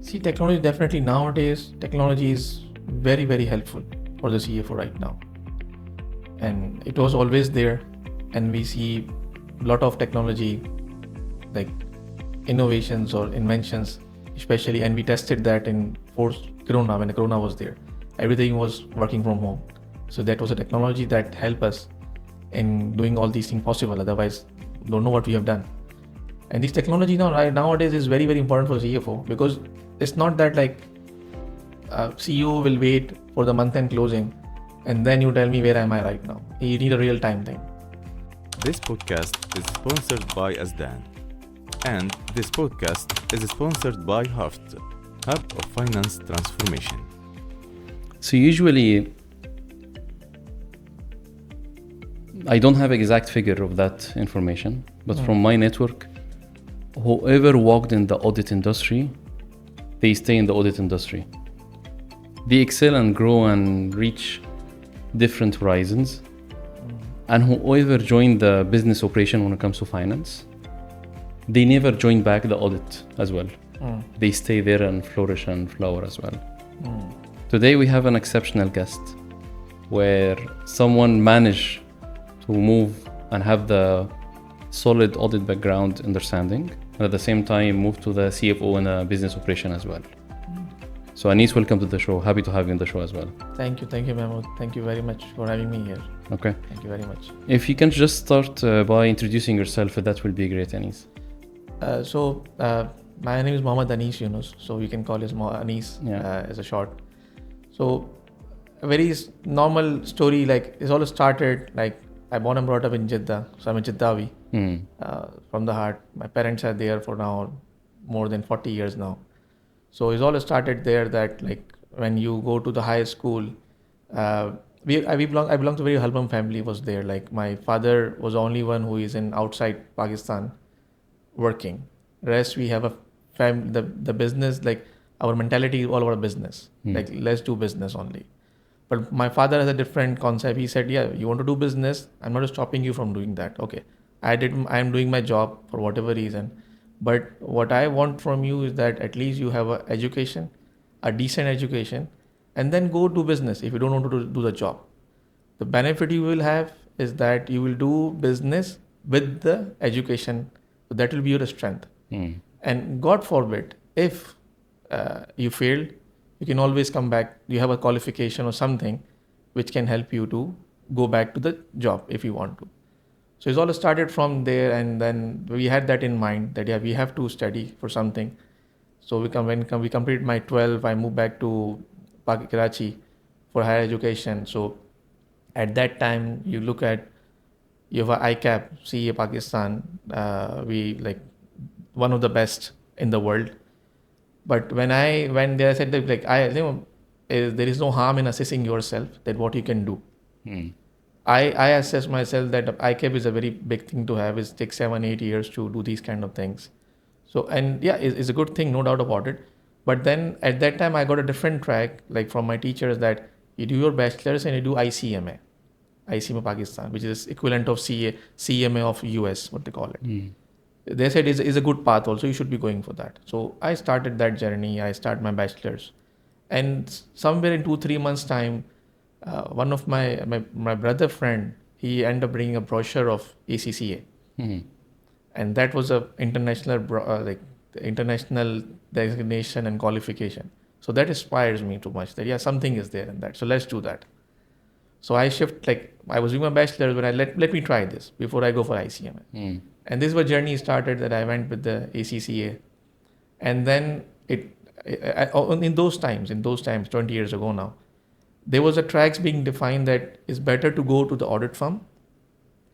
See, technology definitely nowadays, technology is very, very helpful for the CFO right now. And it was always there. And we see a lot of technology, like innovations or inventions, especially. And we tested that in post Corona, when the Corona was there. Everything was working from home. So that was a technology that helped us in doing all these things possible. Otherwise, don't know what we have done. And this technology nowadays is very, very important for CFO, because it's not that like CEO will wait for the month end closing and then you tell me where am I right now. You need a real time thing. This podcast is sponsored by Asdan. And this podcast is sponsored by Haft, Hub of Finance Transformation. So usually, I don't have exact figure of that information, but from my network, whoever walked in the audit industry, they stay in the audit industry. They excel and grow and reach different horizons. And whoever joined the business operation when it comes to finance, they never join back the audit as well. They stay there and flourish and flower as well. Today we have an exceptional guest where someone managed to move and have the solid audit background understanding, and at the same time move to the CFO in a business operation as well. So Anis, welcome to the show. Happy to have you on the show as well. Thank you, Mahmoud. Thank you very much for having me here. Okay. Thank you very much. If you can just start by introducing yourself, that will be great, Anis. My name is Muhammad Anis Younus, so you can call us Anis as a short. So a very normal story, like it's all started, like I born and brought up in Jeddah, so I'm a Jeddawi from the heart. My parents are there for now more than 40 years now. So it's all started there, that like when you go to the high school, I belong to a very humble family was there. Like my father was the only one who is in outside Pakistan working. Rest we have a the business, like our mentality is all about business. Like let's do business only. But my father has a different concept. He said, yeah, you want to do business, I'm not stopping you from doing that. Okay. I am doing my job for whatever reason. But what I want from you is that at least you have a education, a decent education, and then go do business if you don't want to do the job. The benefit you will have is that you will do business with the education. So that will be your strength. And God forbid, if you failed, you can always come back. You have a qualification or something which can help you to go back to the job if you want to. So it's all started from there, and then we had that in mind that we have to study for something. So when we completed my 12, I moved back to Karachi for higher education. So at that time, you have a ICAP, CA Pakistan, we like one of the best in the world. But when I went there, I said that there is no harm in assessing yourself that what you can do. I assess myself that ICAP is a very big thing to have. It takes 7-8 years to do these kind of things. So, and yeah, it's a good thing, no doubt about it. But then at that time, I got a different track, like from my teachers, that you do your bachelor's and you do ICMA Pakistan, which is equivalent of CMA of US, what they call it. They said is a good path also, you should be going for that. So I started that journey. I started my bachelor's. And somewhere in 2-3 months time, one of my brother friend, he ended up bringing a brochure of ACCA. And that was a international designation and qualification. So that inspires me too much that something is there in that. So let's do that. So I I was doing my bachelor's, but let me try this before I go for ICMA. And this was journey started that I went with the ACCA. And then in those times, 20 years ago now, there was a tracks being defined that it's better to go to the audit firm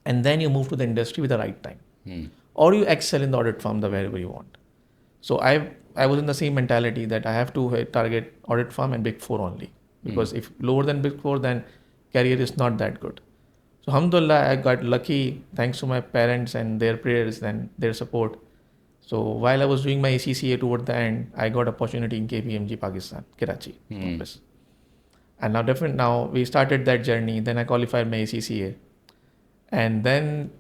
and then you move to the industry with the right time. Or you excel in the audit firm wherever you want. So I was in the same mentality that I have to target audit firm and Big Four only. Because if lower than Big Four, then career is not that good. So alhamdulillah, I got lucky thanks to my parents and their prayers and their support. So while I was doing my ACCA toward the end, I got opportunity in KPMG Pakistan, Karachi office. And now we started that journey. Then I qualified my ACCA. And then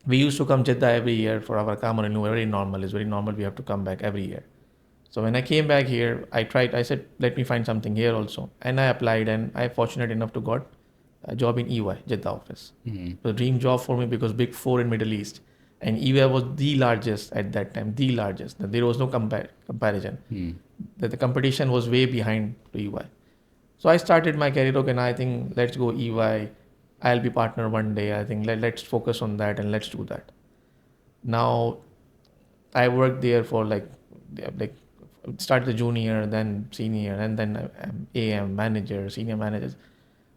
we used to come Jeddah every year for our Qamar renewal. Very normal. It's very normal. We have to come back every year. So when I came back here, I said, let me find something here also. And I applied, and I fortunate enough to got a job in EY, Jeddah office. It was a dream job for me because Big Four in Middle East. And EY was the largest at that time, the largest. There was no comparison. The competition was way behind to EY. So I started my career, okay, now I think let's go EY. I'll be partner one day. I think let's focus on that and let's do that. Now, I worked there for like start the junior, then senior, and then AM manager, senior managers.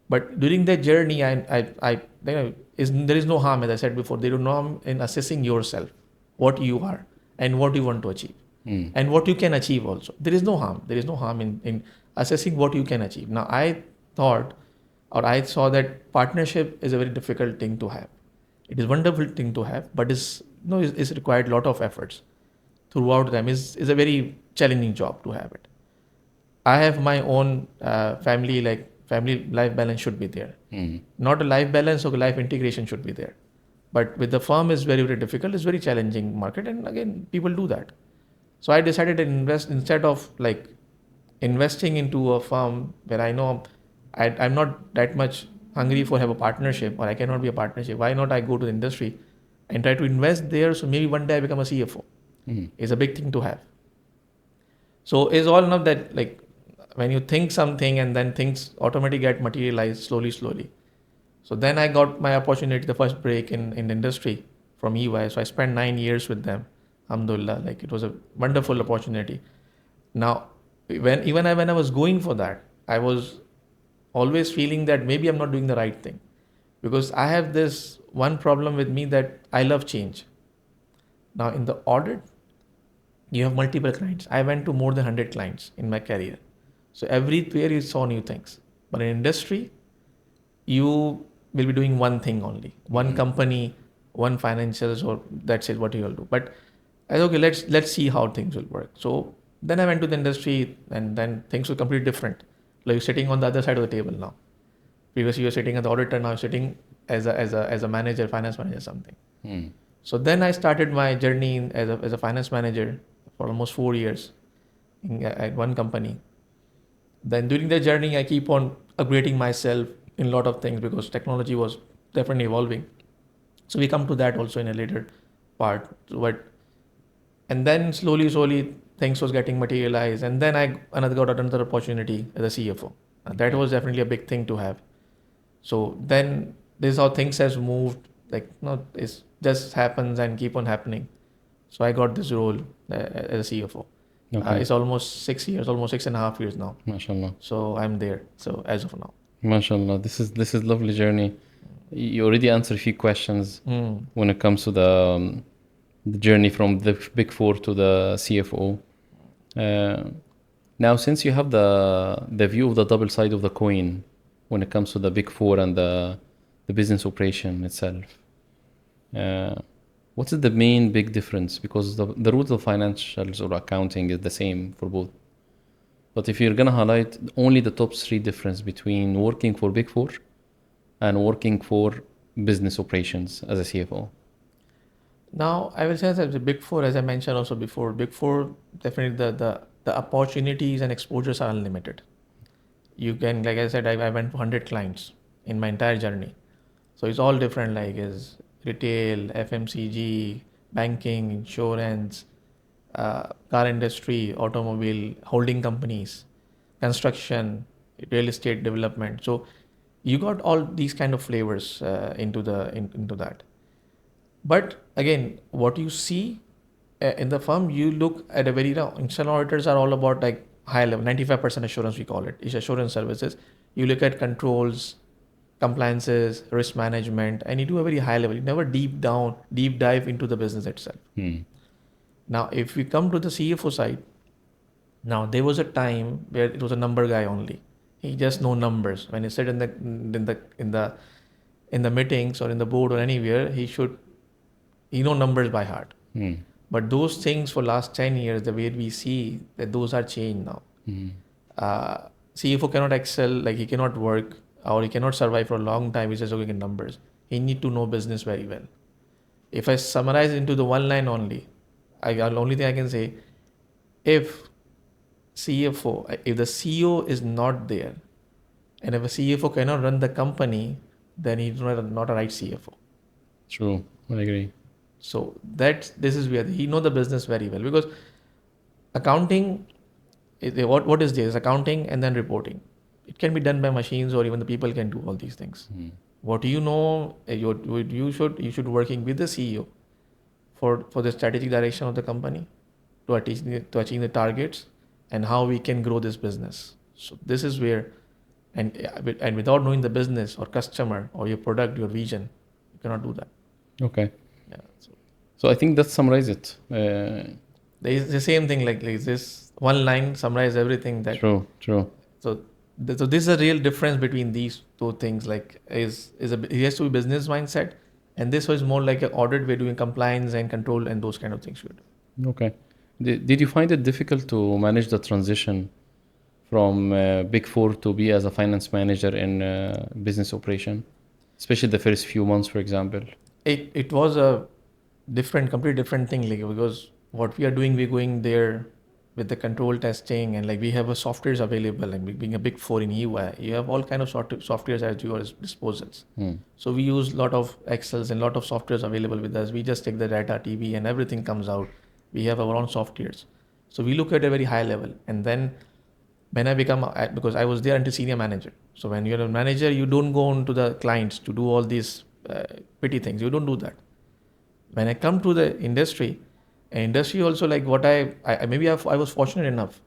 But during that journey, there is no harm, as I said before. There is no harm in assessing yourself, what you are and what you want to achieve, and what you can achieve also. There is no harm. There is no harm in assessing what you can achieve. Now, I saw that partnership is a very difficult thing to have. It is a wonderful thing to have, but it's required a lot of efforts throughout them. Is a very challenging job to have it. I have my own family life balance should be there. Not a life balance or life integration should be there. But with the firm is very, very difficult. It's very challenging market. And again, people do that. So I decided to invest instead of investing into a firm where I know I'm not that much hungry for have a partnership, or I cannot be a partnership. Why not I go to the industry and try to invest there? So maybe one day I become a CFO. It's a big thing to have. So it's all enough that when you think something and then things automatically get materialized slowly. So then I got my opportunity, the first break in the industry from EY. So I spent 9 years with them. Alhamdulillah, it was a wonderful opportunity. Now, when I was going for that, I was always feeling that maybe I'm not doing the right thing, because I have this one problem with me that I love change. Now in the audit, you have multiple clients. I went to more than 100 clients in my career. So everywhere you saw new things. But in industry, you will be doing one thing only. One company, one financials, or that's it, what you will do. But I said, okay, let's see how things will work. So then I went to the industry, and then things were completely different. Like you're sitting on the other side of the table now. Previously you were sitting as the auditor, now you're sitting as a manager, finance manager, something. So then I started my journey as a finance manager for almost 4 years at one company. Then during the journey, I keep on upgrading myself in a lot of things because technology was definitely evolving. So we come to that also in a later part. And then slowly things was getting materialized. And then I got another opportunity as a CFO. And that was definitely a big thing to have. So then this is how things has moved. It just happens and keep on happening. So I got this role as a CFO. Okay. It's almost 6 years, almost 6.5 years now. MashaAllah. So I'm there. So as of now. MashaAllah. This is lovely journey. You already answered a few questions when it comes to the journey from the Big Four to the CFO. Now, since you have the view of the double side of the coin when it comes to the Big Four and the business operation itself, what is the main big difference? Because the rules of financials or accounting is the same for both. But if you're going to highlight only the top 3 difference between working for Big Four and working for business operations as a CFO. Now, I will say that the Big Four, as I mentioned also before, Big Four, definitely the opportunities and exposures are unlimited. You can, like I said, I went to 100 clients in my entire journey. So it's all different, is retail, FMCG, banking, insurance, car industry, automobile, holding companies, construction, real estate development. So you got all these kind of flavors into that. But again, what you see in the firm, you look at a very internal auditors are all about high level, 95% assurance we call it. It's assurance services. You look at controls, compliances, risk management, and you do a very high level. You never deep dive into the business itself. Now, if we come to the CFO side, now there was a time where it was a number guy only. He just know numbers. When he said in the meetings or in the board or anywhere, he know numbers by heart. But those things for last 10 years, the way we see that those are changed now. CFO cannot excel, he cannot work or he cannot survive for a long time. He says, okay, numbers. He need to know business very well. If I summarize into the one line only, the only thing I can say, if CFO, if the CEO is not there, and if a CFO cannot run the company, then he's not a right CFO. True, I agree. So this is where he know the business very well, because accounting, what is this? Accounting and then reporting. It can be done by machines, or even the people can do all these things. What you know, you should working with the CEO for the strategic direction of the company, to achieve the targets, and how we can grow this business. So this is where, and without knowing the business or customer or your product, your vision, you cannot do that. Okay. Yeah. So I think that summarizes it. It's the same thing, like this one line summarize everything. True. So this is a real difference between these two things. Like he has to be business mindset, and this was more like an audit. We're doing compliance and control and those kind of things we do. Okay. Did you find it difficult to manage the transition from Big Four to be as a finance manager in business operation, especially the first few months, for example? It was a completely different thing, like, because what we are doing, we're going there with the control testing, and like we have a softwares available, and being a Big Four in UI, you have all kind of softwares at your disposals. So we use a lot of Excels and lot of softwares available with us. We just take the data, TV, and everything comes out. We have our own softwares. So we look at a very high level. And then when I become, because I was there until senior manager. So when you're a manager, you don't go on to the clients to do all these petty things. You don't do that. When I come to the industry also, like what I was fortunate enough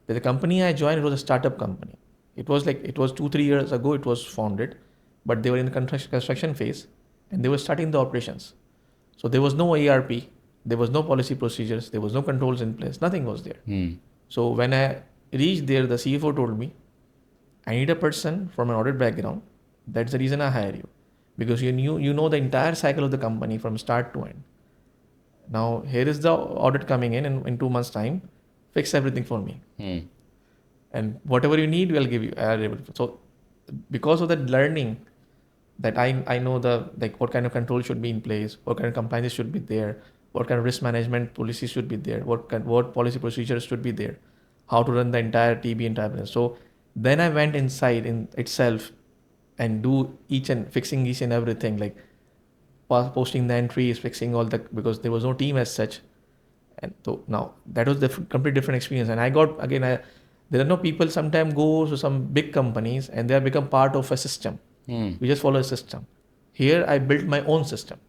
that the company I joined, it was a startup company. It was 2-3 years ago it was founded, but they were in the construction phase, and they were starting the operations. So there was no ERP, there was no policy procedures, there was no controls in place, nothing was there. So when I reached there, the CFO told me, I need a person from an audit background. That's the reason I hire you, because you know the entire cycle of the company from start to end. Now here is the audit coming in 2 months time, fix everything for me. And whatever you need, we'll give you. So because of that learning, that I know what kind of control should be in place, what kind of compliance should be there, what kind of risk management policies should be there, what policy procedures should be there, how to run the entire TB entire business. So then I went inside in itself and do fixing each and everything, like posting the entries, fixing all because there was no team as such. And so now that was the completely different experience. And I got, again, there are no people sometimes go to some big companies and they have become part of a system. We just follow a system. Here I built my own system.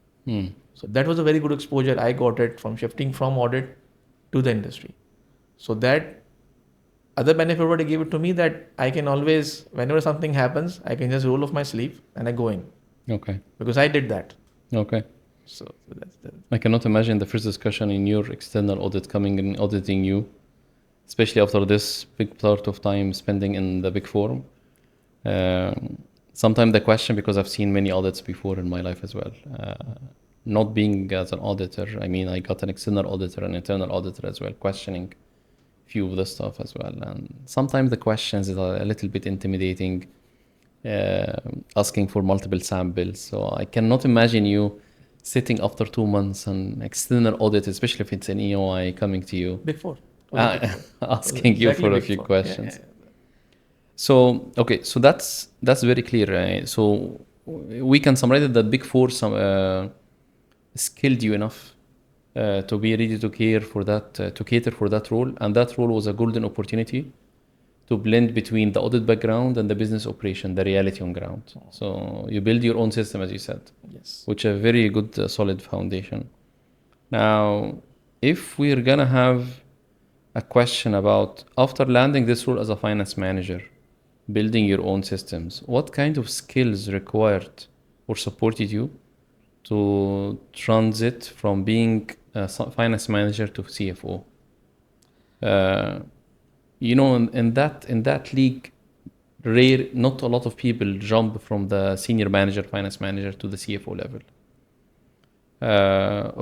So that was a very good exposure. I got it from shifting from audit to the industry. So that other benefit what it gave it to me, that I can always, whenever something happens, I can just roll off my sleeve and I go in. Okay. Because I did that. Okay. So that's I cannot imagine the first discussion in your external audit coming and auditing you, especially after this big part of time spending in the Big Four. Sometimes the question, because I've seen many audits before in my life as well, not being as an auditor, I mean, I got an external auditor and internal auditor as well, questioning few of the stuff as well. And sometimes the questions are a little bit intimidating, asking for multiple samples. So I cannot imagine you sitting after 2 months and external audit, especially if it's an EOI coming to you. Big Four. Asking you for a few questions. Yeah. So, okay, so that's very clear. Right? So we can summarize it that Big Four skilled you enough to be ready to cater for that role, and that role was a golden opportunity to blend between the audit background and the business operation, the reality on ground. So you build your own system, as you said, yes, which is a very good, solid foundation. Now, if we're gonna have a question about, after landing this role as a finance manager, building your own systems, what kind of skills required or supported you to transit from being a finance manager to CFO? In that league, not a lot of people jump from the senior manager, finance manager to the CFO level.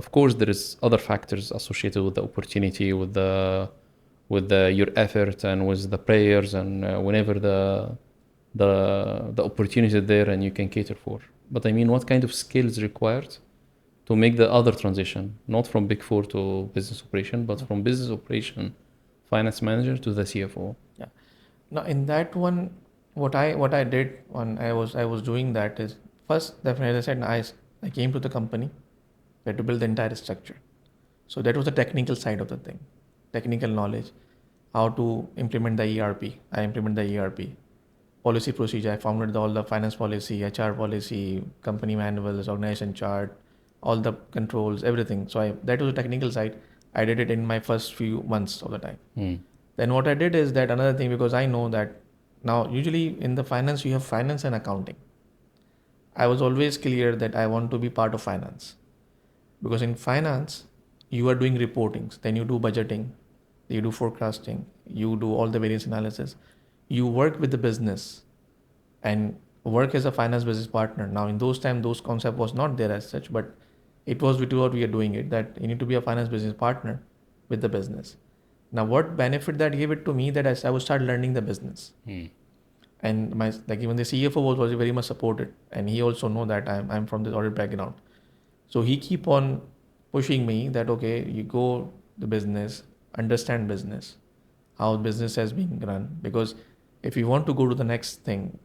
Of course, there is other factors associated with the opportunity, with your effort and with the prayers, and whenever the opportunity is there and you can cater for. But I mean, what kind of skills required to make the other transition, not from Big Four to business operation, but from business operation finance manager to the CFO. Yeah. Now in that one, what I did when I was doing that is, first, definitely as I said, I came to the company, we had to build the entire structure. So that was the technical side of the thing, technical knowledge, how to implement the ERP. I implemented the ERP, policy procedure. I founded all the finance policy, HR policy, company manuals, organization chart, all the controls, everything. So that was the technical side. I did it in my first few months of the time. Then what I did is that another thing, because I know that now usually in the finance you have finance and accounting. I was always clear that I want to be part of finance, because in finance you are doing reportings, then you do budgeting, you do forecasting, you do all the variance analysis, you work with the business and work as a finance business partner. Now in those times those concept was not there as such, but it was with what we are doing it, that you need to be a finance business partner with the business. Now what benefit that gave it to me, that I would start learning the business. And even the CFO was very much supported, and he also know that I'm from this audit background. So he keep on pushing me that, okay, you go the business, understand business, how business has been run. Because if you want to go to the next thing,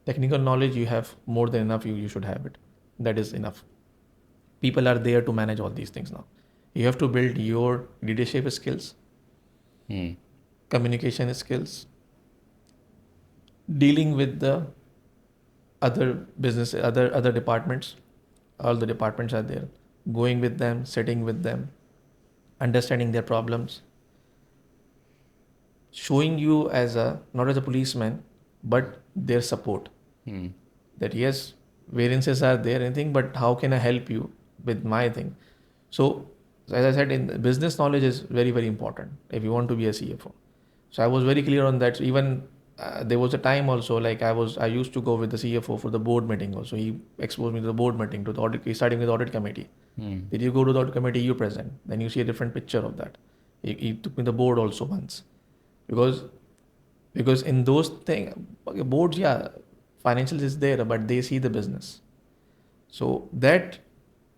technical knowledge you have more than enough, you should have it. That is enough. People are there to manage all these things now. You have to build your leadership skills, communication skills, dealing with the other business, other departments. All the departments are there. Going with them, sitting with them, understanding their problems, showing you as not as a policeman, but their support. That yes, variances are there, anything, but how can I help you with my thing? So as I said, in business knowledge is very, very important if you want to be a CFO. So I was very clear on that. So even there was a time also, like I used to go with the CFO for the board meeting also. He exposed me to the board meeting, to the audit, starting with the audit committee. Did you go to the audit committee, you present, then you see a different picture of that. He took me to the board also once, because in those things, boards, yeah, financials is there, but they see the business. So that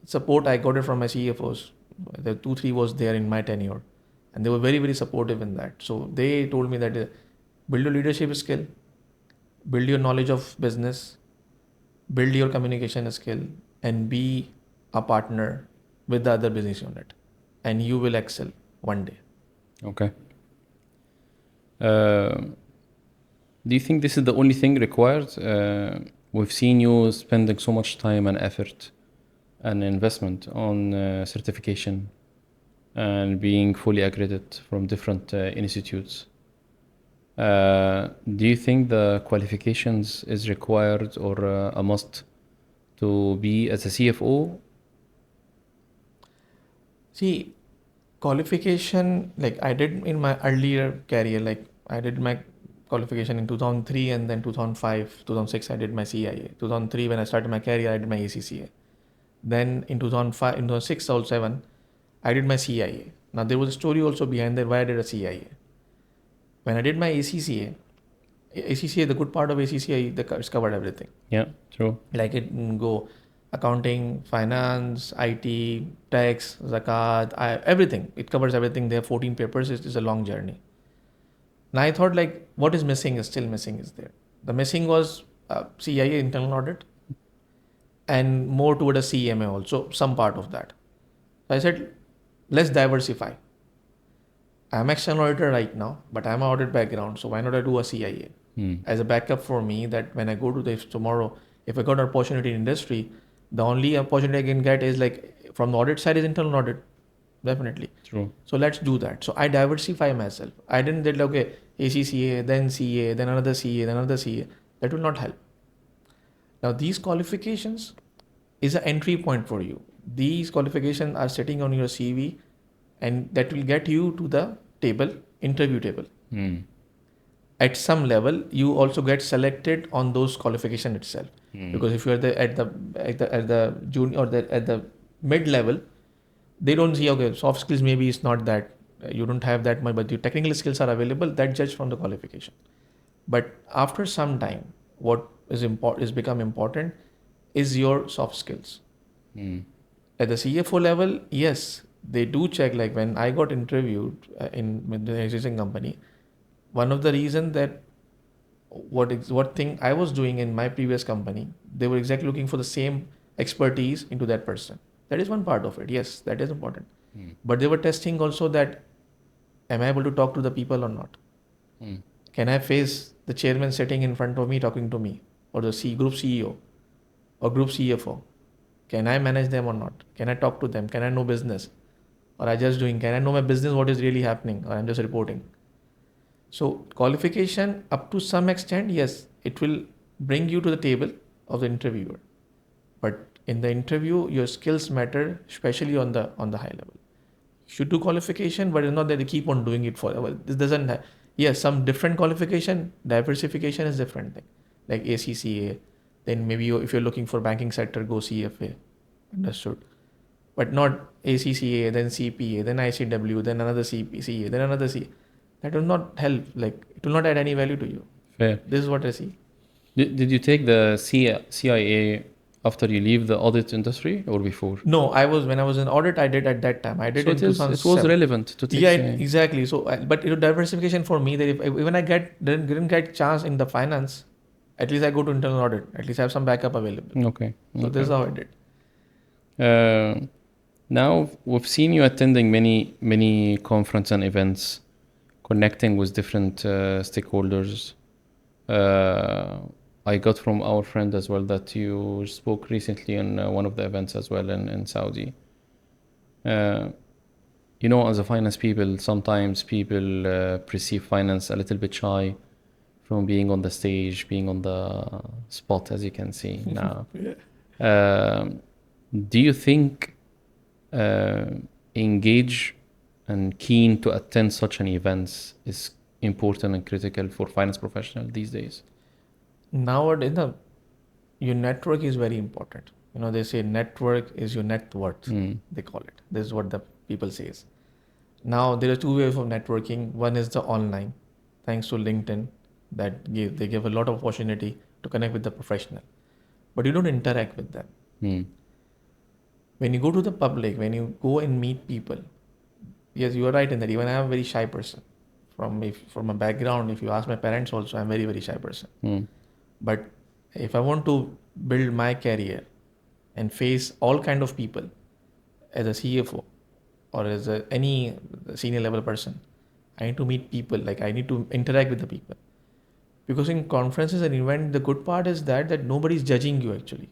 support I got it from my CFOs. The 2-3 was there in my tenure, and they were very, very supportive in that. So they told me that build your leadership skill, build your knowledge of business, build your communication skill, and be a partner with the other business unit, and you will excel one day. Okay. Do you think this is the only thing required? We've seen you spending so much time and effort and investment on certification and being fully accredited from different institutes. Do you think the qualifications is required or a must to be as a CFO? See, qualification, like I did in my earlier career, like I did my qualification in 2003, and then 2005, 2006, I did my CIA. 2003, when I started my career, I did my ACCA. Then in 2005, in 2006 or 2007, I did my CIA. Now there was a story also behind that why I did a CIA. When I did my ACCA, the good part of ACCA, it's covered everything. Yeah, true. Like it can go accounting, finance, IT, tax, zakat, everything. It covers everything. There are 14 papers. It's a long journey. Now I thought, like, what is missing is still missing is there. The missing was CIA, internal audit, and more toward a CMA also, some part of that. So I said, let's diversify. I'm external auditor right now, but I'm an audit background, so why not I do a CIA as a backup for me, that when I go to this tomorrow, if I got an opportunity in industry, the only opportunity I can get is like from the audit side is internal audit, definitely. True. So let's do that. So I diversify myself. I didn't get like, okay, ACCA, then CA, then another CA, then another CA. That will not help. Now these qualifications is an entry point for you. These qualifications are sitting on your CV, and that will get you to the table, interview table. At some level, you also get selected on those qualification itself. Because if you're at the junior or at the mid level, they don't see, okay, soft skills maybe it's not that, you don't have that much, but your technical skills are available. That judged from the qualification. But after some time, what is become important is your soft skills. At the CFO level, yes, they do check. Like when I got interviewed with the existing company, one of the reason that what thing I was doing in my previous company, they were exactly looking for the same expertise into that person. That is one part of it. Yes, that is important. But they were testing also that, am I able to talk to the people or not? Can I face the chairman sitting in front of me talking to me, or the group CEO or group CFO? Can I manage them or not? Can I talk to them? Can I know business? Or can I know my business, what is really happening, or I'm just reporting? So qualification up to some extent, yes, it will bring you to the table of the interviewer. But in the interview, your skills matter, especially on the high level. You should do qualification, but it's not that they keep on doing it forever. This doesn't have, yes, some different qualification, diversification is different thing. Like ACCA, then maybe if you're looking for banking sector, go CFA. Understood. But not ACCA, then CPA, then ICW, then another CA, then another CA. That will not help. Like, it will not add any value to you. Fair. This is what I see. Did you take the CIA after you leave the audit industry or before? No, when I was in audit, I did at that time. I did so in 2007. it was relevant to take. Yeah, exactly. So, but diversification for me, that even I didn't get chance in the finance, at least I go to internal audit. At least I have some backup available. Okay. So this is how I did. Now we've seen you attending many conferences and events, connecting with different stakeholders. I got from our friend as well that you spoke recently on one of the events as well in Saudi. As a finance people, sometimes people perceive finance a little bit shy from being on the stage, being on the spot, as you can see now. Do you think engage and keen to attend such an events is important and critical for finance professionals these days? Nowadays, your network is very important. They say network is your net worth. They call it. This is what the people says. Now there are two ways of networking. One is the online, thanks to LinkedIn, they give a lot of opportunity to connect with the professional, but you don't interact with them. When you go to the public, when you go and meet people, yes, you are right in that. Even I am a very shy person. From a background, if you ask my parents also, I'm a very, very shy person. But if I want to build my career and face all kind of people as a CFO or as any senior level person, I need to meet people. Like, I need to interact with the people. Because in conferences and events, the good part is that nobody's judging you actually.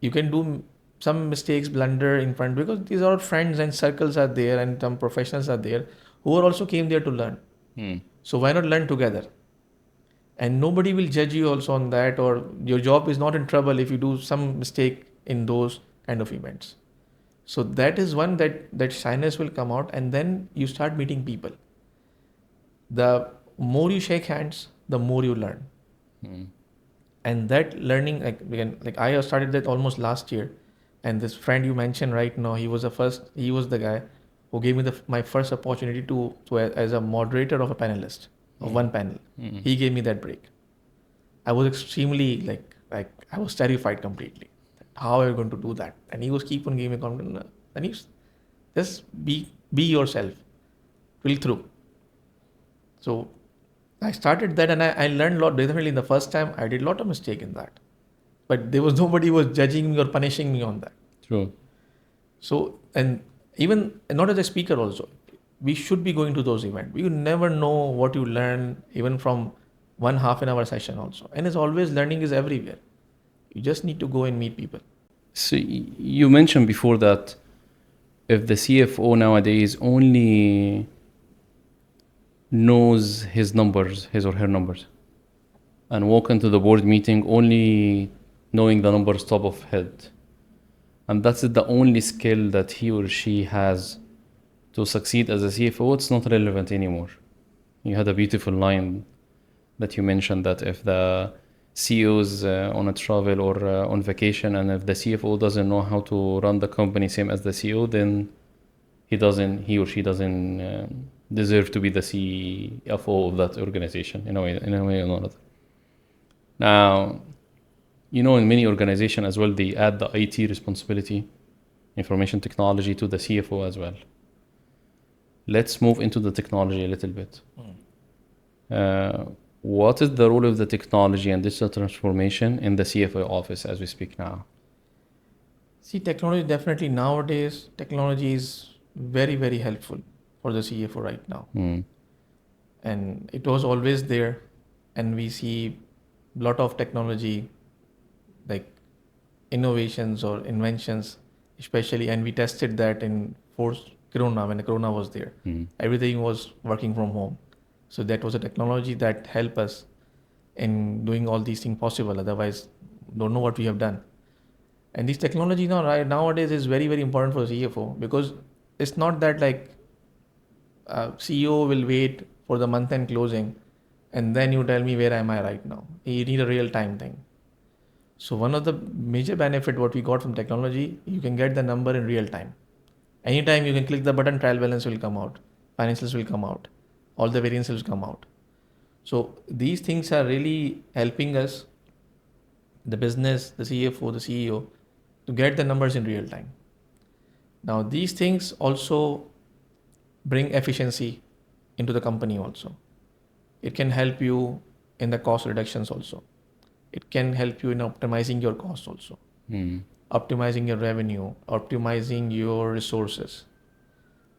You can do some mistakes, blunder in front, because these are friends and circles are there and some professionals are there who are also came there to learn. So why not learn together? And nobody will judge you also on that, or your job is not in trouble if you do some mistake in those kind of events. So that is one that shyness will come out, and then you start meeting people. The more you shake hands, the more you learn. And that learning, like I started that almost last year. And this friend you mentioned right now, he was the guy who gave me my first opportunity to as a moderator of a panelist of one panel. He gave me that break. I was extremely like I was terrified completely. How are you going to do that? And he was keep on giving me confidence. And he just be yourself. Will through. So I started that, and I learned a lot. Definitely, the first time I did a lot of mistake in that, but there was nobody who was judging me or punishing me on that. True. So, and even not as a speaker also, we should be going to those events. You never know what you learn even from 1 half-an-hour session also. And it's always learning is everywhere. You just need to go and meet people. So you mentioned before that if the CFO nowadays only knows his or her numbers, and walk into the board meeting only knowing the numbers top of head, and that's the only skill that he or she has to succeed as a CFO, it's not relevant anymore. You had a beautiful line that you mentioned that if the CEO is on a travel or on vacation, and if the CFO doesn't know how to run the company same as the CEO, then he or she doesn't deserve to be the CFO of that organization in a way or another. Now, in many organizations as well, they add the IT responsibility information technology to the CFO as well. Let's move into the technology a little bit. What is the role of the technology and digital transformation in the CFO office as we speak now? See, technology definitely nowadays, technology is very, very helpful for the CFO right now. And it was always there. And we see a lot of technology, like innovations or inventions, especially, and we tested that in Corona, when the Corona was there. Everything was working from home. So that was a technology that helped us in doing all these things possible. Otherwise, don't know what we have done. And this technology nowadays is very, very important for the CFO, because it's not that like CEO will wait for the month end closing and then you tell me where am I right now. You need a real time thing. So one of the major benefit what we got from technology, you can get the number in real time. Anytime you can click the button, trial balance will come out, financials will come out, all the variances will come out. So these things are really helping us, the business, the CFO, the CEO, to get the numbers in real time. Now these things also bring efficiency into the company also. It can help you in the cost reductions also. It can help you in optimizing your costs also. Optimizing your revenue, optimizing your resources.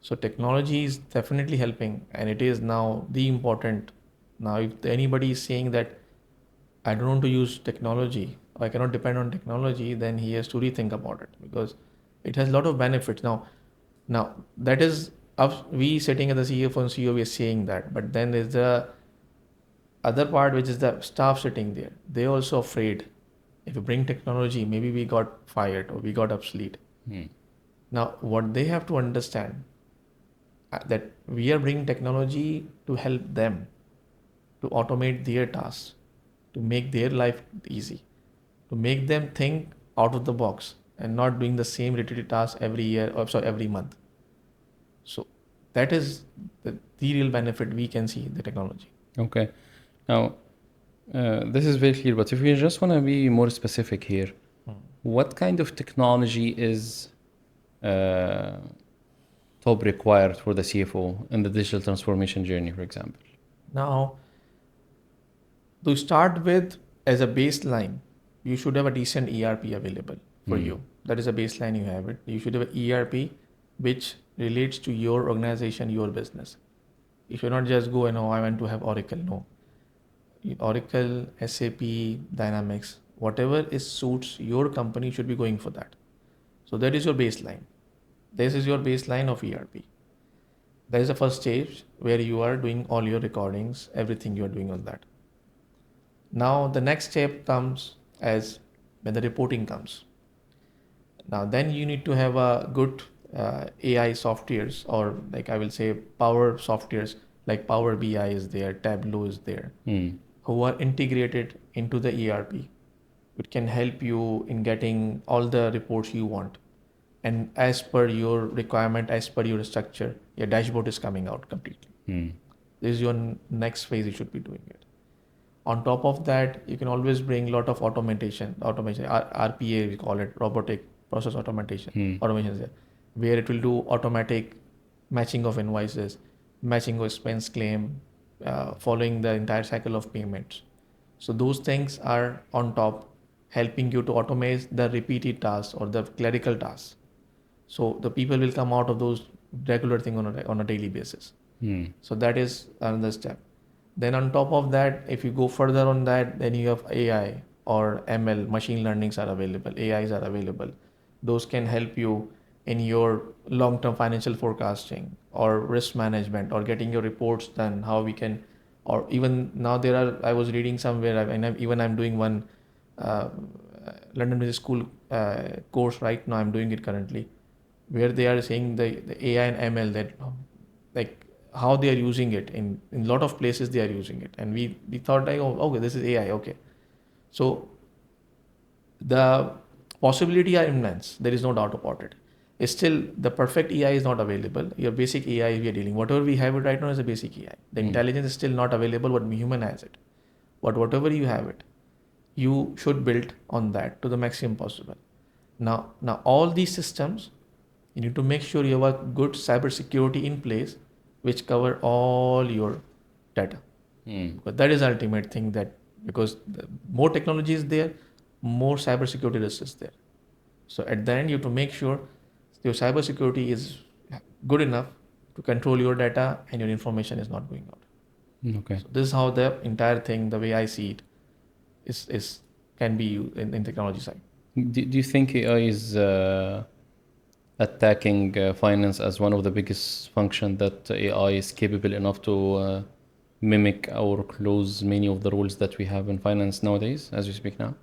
So technology is definitely helping, and it is now the important. Now if anybody is saying that I don't want to use technology, or I cannot depend on technology, then he has to rethink about it, because it has a lot of benefits. Now that is we sitting at the CFO and CEO, we are saying that, but then there's the other part, which is the staff sitting there. They're also afraid. If you bring technology, maybe we got fired or we got obsolete. Now, what they have to understand, that we are bringing technology to help them to automate their tasks, to make their life easy, to make them think out of the box and not doing the same repetitive tasks every month. So that is the real benefit we can see in the technology. Okay. Now, this is very clear, but if we just want to be more specific here, what kind of technology is top required for the CFO in the digital transformation journey, for example? Now, to start with, as a baseline, you should have a decent ERP available for you. That is a baseline you have it. You should have an ERP which relates to your organization, your business. You should not just go and, I want to have Oracle. No. Oracle, SAP, Dynamics, whatever suits your company should be going for that. So that is your baseline. This is your baseline of ERP. That is the first stage where you are doing all your recordings, everything you are doing on that. Now the next step comes as when the reporting comes. Now then you need to have a good AI softwares, or like I will say power softwares, like Power BI is there, Tableau is there, who are integrated into the ERP. It can help you in getting all the reports you want. And as per your requirement, as per your structure, your dashboard is coming out completely. This is your next phase you should be doing it. On top of that, you can always bring a lot of automation, RPA we call it, robotic process automation. Automation is there, where it will do automatic matching of invoices, matching of expense claim, following the entire cycle of payments. So those things are on top, helping you to automate the repeated tasks or the clerical tasks. So the people will come out of those regular thing on a daily basis. So that is another step. Then on top of that, if you go further on that, then you have AI or ML, machine learnings are available, AIs are available. Those can help you in your long-term financial forecasting or risk management or getting your reports done, how we can, or even now I was reading somewhere, I'm doing one London Business School course right now, I'm doing it currently, where they are saying the AI and ML, that like how they are using it in a lot of places they are using it. And we thought like, okay, this is AI, okay. So the possibility are immense, there is no doubt about it. It's still the perfect AI is not available. Your basic AI we are dealing, whatever we have it right now is a basic AI. The intelligence is still not available, but human has it. But whatever you have it, you should build on that to the maximum possible. Now all these systems You need to make sure you have a good cybersecurity in place, which cover all your data. But that is the ultimate thing, that because the more technology is there, more cybersecurity risk is there. So at the end, you have to make sure your cybersecurity is good enough to control your data and your information is not going out. Okay. So this is how the entire thing, the way I see it, is can be used in technology side. Do you think AI is attacking finance as one of the biggest functions that AI is capable enough to mimic or close many of the roles that we have in finance nowadays, as we speak now?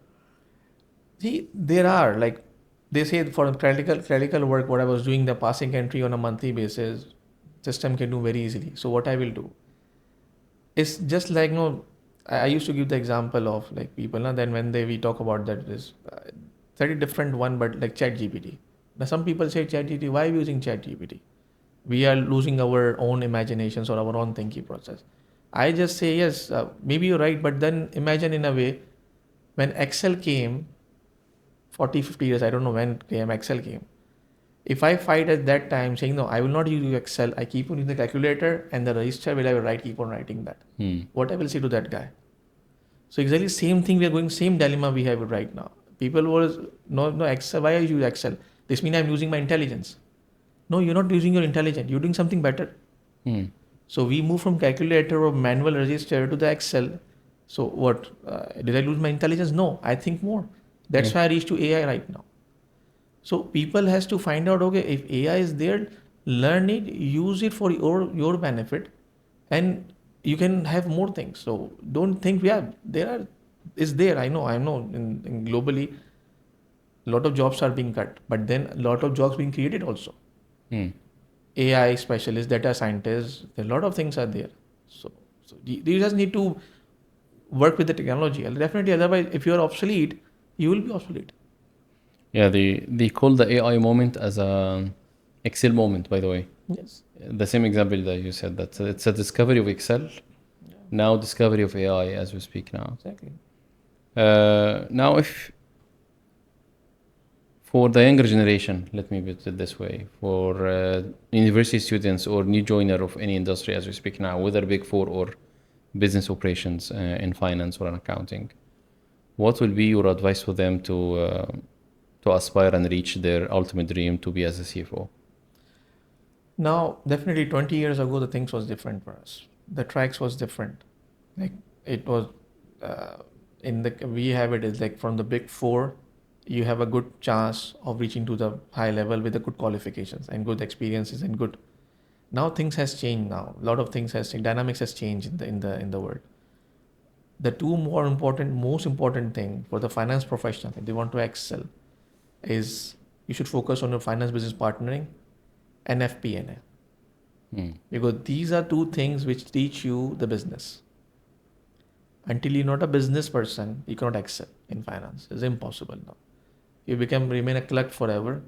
See, there are, like they say, for clerical work, what I was doing, the passing entry on a monthly basis, system can do very easily. So what I will do is just like, I used to give the example of like people, then when we talk about that, this slightly different one, but like ChatGPT. Now some people say ChatGPT, why are we using ChatGPT? We are losing our own imaginations or our own thinking process. I just say yes, maybe you're right, but then imagine in a way, when Excel came 40, 50 years, I don't know when Excel came. If I fight at that time saying, no, I will not use Excel, I keep on using the calculator and the register will I will write, keep on writing that. What I will say to that guy? So exactly same thing, we are going, same dilemma we have right now. People was, no, Excel, why are you use Excel? This means I'm using my intelligence. No, you're not using your intelligence, you're doing something better. So we move from calculator or manual register to the Excel. So what, did I lose my intelligence? No, I think more. That's why I reached to AI right now. So people has to find out, okay, if AI is there, learn it, use it for your benefit, and you can have more things. So don't think is there. I know in globally, a lot of jobs are being cut, but then a lot of jobs being created also. AI specialists, data scientists, a lot of things are there. So you just need to work with the technology. Definitely, otherwise, if you are obsolete, you will be obsolete. Yeah, they call the AI moment as a Excel moment, by the way. Yes. The same example that you said, that it's a discovery of Excel, now discovery of AI as we speak now. Exactly. Now, if for the younger generation, let me put it this way, for university students or new joiner of any industry as we speak now, whether Big Four or business operations in finance or in accounting, what will be your advice for them to aspire and reach their ultimate dream to be as a CFO? Now, definitely 20 years ago, the things was different for us. The tracks was different. Like it was, we have it is like from the Big Four, you have a good chance of reaching to the high level with the good qualifications and good experiences and good. Now things has changed now. A lot of things has changed. Dynamics has changed in the world. The two most important thing for the finance professional, if they want to excel, is you should focus on your finance business partnering and FP&A. Because these are two things which teach you the business. Until you're not a business person, you cannot excel in finance. It's impossible now. You remain a clerk forever,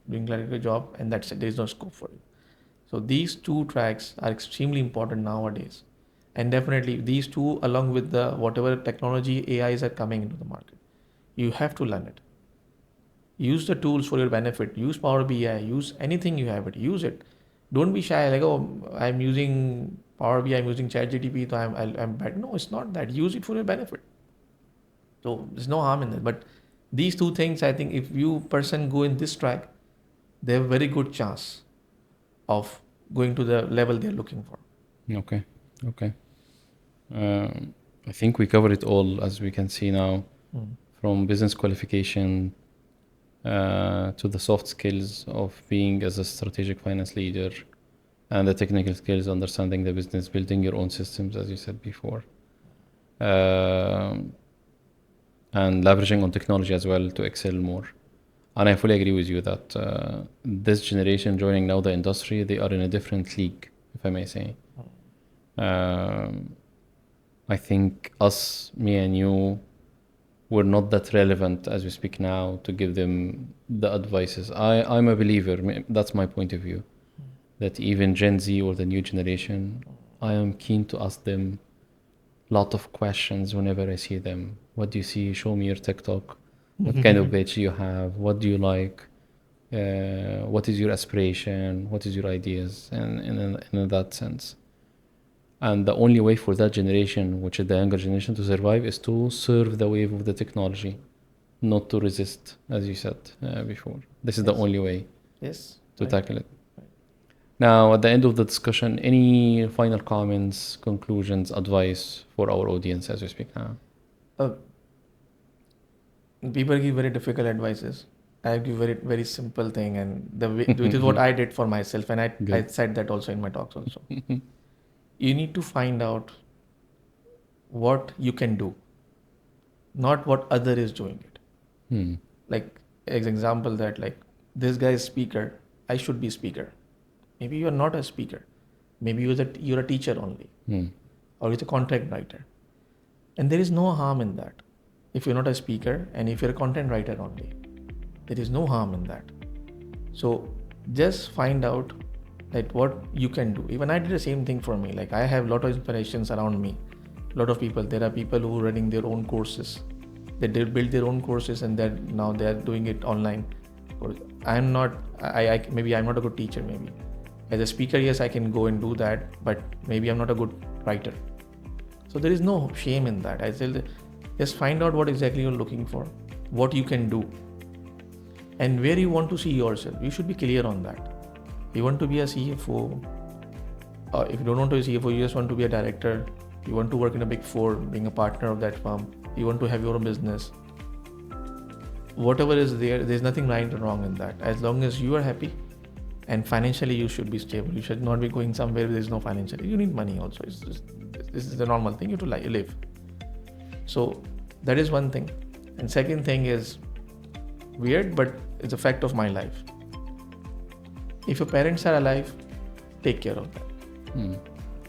doing clerical job, and that's it. There is no scope for it. So these two tracks are extremely important nowadays. And definitely these two, along with the whatever technology AIs are coming into the market, you have to learn it. Use the tools for your benefit. Use Power BI. Use anything you have it. Use it. Don't be shy. Like, oh, I'm using Power BI. I'm using ChatGPT. So I'm bad. No, it's not that. Use it for your benefit. So there's no harm in that. But these two things, I think, if you person go in this track, they have a very good chance of going to the level they're looking for. Okay. I think we covered it all, as we can see now, from business qualification to the soft skills of being as a strategic finance leader, and the technical skills, understanding the business, building your own systems, as you said before, and leveraging on technology as well to excel more. And I fully agree with you that this generation joining now the industry, they are in a different league, if I may say. I think me and you, we're not that relevant as we speak now to give them the advices. I'm a believer, that's my point of view, that even Gen Z or the new generation, I am keen to ask them a lot of questions whenever I see them. What do you see? Show me your TikTok. What kind of page do you have? What do you like? what is your aspiration, what is your ideas, and in that sense. And the only way for that generation, which is the younger generation, to survive is to surf the wave of the technology, not to resist, as you said before. This is the only way to tackle it. Now, at the end of the discussion, any final comments, conclusions, advice for our audience as we speak now? People give very difficult advices. I give very simple thing, and which is what I did for myself, and I said that also in my talks also. You need to find out what you can do, not what other is doing it. Like as example that like this guy is speaker, I should be speaker. Maybe you are not a speaker. Maybe you're a teacher only, or you're a content writer, and there is no harm in that. If you're not a speaker and if you're a content writer only, there is no harm in that. So just find out that what you can do. Even I did the same thing for me. Like I have a lot of inspirations around me. A lot of people. There are people who are running their own courses. They build their own courses and now they're doing it online. I'm not. Maybe I'm not a good teacher. Maybe as a speaker, yes, I can go and do that. But maybe I'm not a good writer. So there is no shame in that. I tell just find out what exactly you're looking for, what you can do, and where you want to see yourself. You should be clear on that. You want to be a CFO, or if you don't want to be a CFO, you just want to be a director. You want to work in a big four, being a partner of that firm. You want to have your own business. Whatever is there's nothing right or wrong in that. As long as you are happy and financially you should be stable. You should not be going somewhere where there's no financial. You need money also. This is the normal thing. You have to live. So that is one thing. And second thing is weird, but it's a fact of my life. If your parents are alive, take care of them.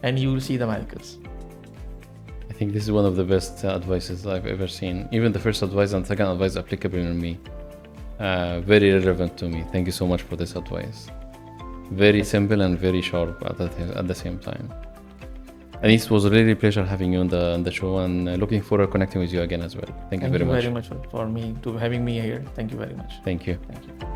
And you will see the miracles. I think this is one of the best advices I've ever seen. Even the first advice and second advice applicable in me. Very relevant to me. Thank you so much for this advice. Very simple and very sharp at the same time. Anis, it was a really pleasure having you on the show, and looking forward to connecting with you again as well. Thank you very much. Thank you very much for having me here. Thank you very much. Thank you. Thank you.